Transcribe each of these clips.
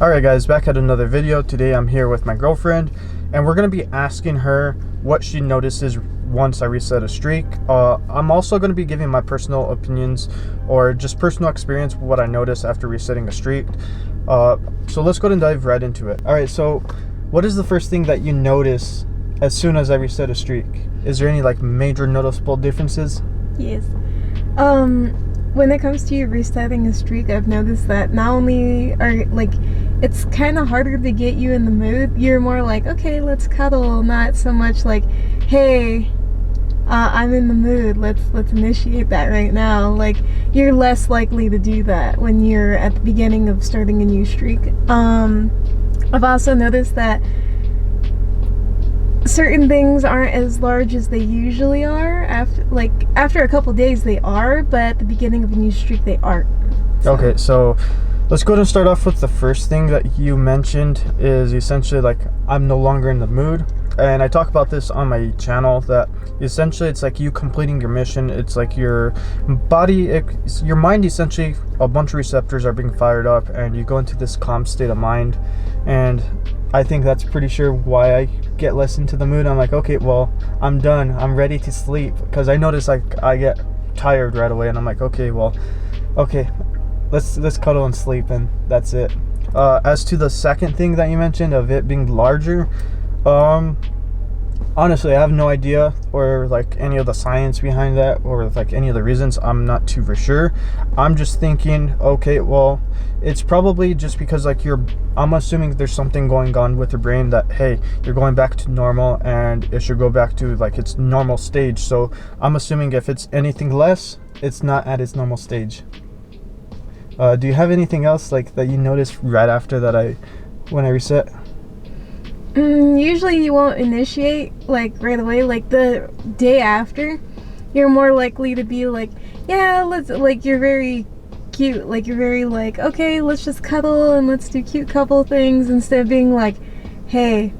Alright guys, back at another video. Today I'm here with my girlfriend and we're going to be asking her what she notices once I reset a streak. I'm also going to be giving my personal opinions or just personal experience, what I notice after resetting a streak. So let's go ahead and dive right into it. Alright, so what is the first thing that you notice as soon as I reset a streak? Is there any like major noticeable differences? Yes. When it comes to you resetting a streak, I've noticed that not only are it's kind of harder to get you in the mood. You're more like, okay, let's cuddle, not so much like, hey, I'm in the mood, let's initiate that right now. Like, you're less likely to do that when you're at the beginning of starting a new streak. I've also noticed that certain things aren't as large as they usually are. After a couple days they are, but at the beginning of a new streak they aren't. Okay, so let's go ahead and start off with the first thing that you mentioned is essentially like, I'm no longer in the mood. And I talk about this on my channel, that essentially it's like you completing your mission. It's like your body, your mind, essentially a bunch of receptors are being fired up and you go into this calm state of mind. And I think that's pretty sure why I get less into the mood. I'm like, okay, well, I'm done, I'm ready to sleep, because I notice like I get tired right away and I'm like, okay, well, okay, let's cuddle and sleep, and that's it. As to the second thing that you mentioned of it being larger, honestly I have no idea, or like any of the science behind that, or like any of the reasons. I'm not too for sure. I'm just thinking, okay, well, it's probably just because like I'm assuming there's something going on with your brain that, hey, you're going back to normal and it should go back to like its normal stage. So I'm assuming if it's anything less, it's not at its normal stage. Do you have anything else like that you noticed right after that when I reset? Usually you won't initiate like right away. Like the day after, you're more likely to be like, yeah, let's, like, you're very cute, like you're very like, okay, let's just cuddle and let's do cute couple things, instead of being like, hey,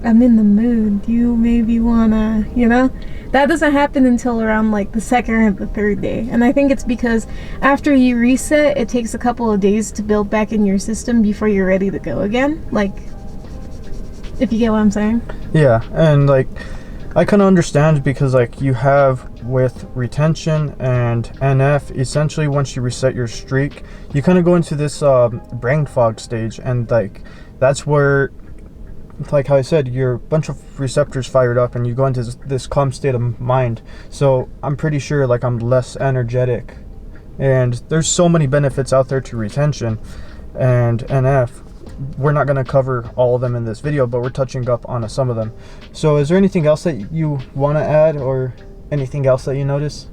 I'm in the mood, do you maybe wanna, you know? That doesn't happen until around like the second or the third day. And I think it's because after you reset, it takes a couple of days to build back in your system before you're ready to go again. Like, if you get what I'm saying. Yeah, and like I kind of understand, because like you have with retention and NF, essentially once you reset your streak, you kind of go into this brain fog stage, and like that's where, like how I said, your bunch of receptors fired up and you go into this calm state of mind. So I'm pretty sure like I'm less energetic, and there's so many benefits out there to retention and NF. We're not going to cover all of them in this video, but we're touching up on some of them. So is there anything else that you want to add, or anything else that you notice?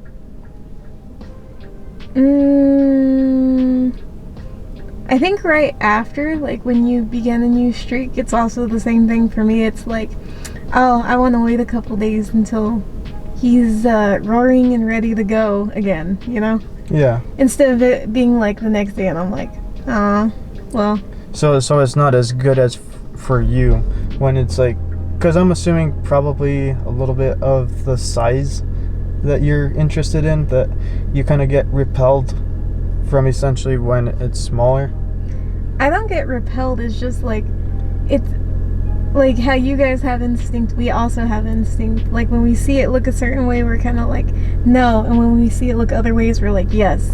I think right after, like when you begin a new streak, it's also the same thing for me. It's like, oh, I want to wait a couple days until he's roaring and ready to go again, you know? Yeah. Instead of it being like the next day and I'm like, oh, well. So it's not as good as for you when it's like, because I'm assuming probably a little bit of the size that you're interested in, that you kind of get repelled from essentially when it's smaller. I don't get repelled, it's just like, it's like how you guys have instinct, we also have instinct. Like when we see it look a certain way, we're kind of like, no, and when we see it look other ways, we're like, yes.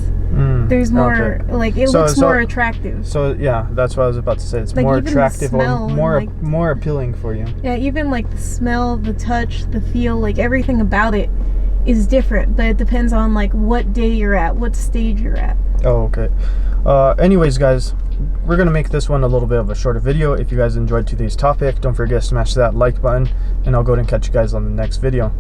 There's more, okay. Like it looks more attractive. So yeah, that's what I was about to say. It's like more attractive or more appealing for you. Yeah, even like the smell, the touch, the feel, like everything about it is different, but it depends on like what day you're at, what stage you're at. Oh, okay. Anyways, guys, we're gonna make this one a little bit of a shorter video. If you guys enjoyed today's topic, don't forget to smash that like button, and I'll go ahead and catch you guys on the next video.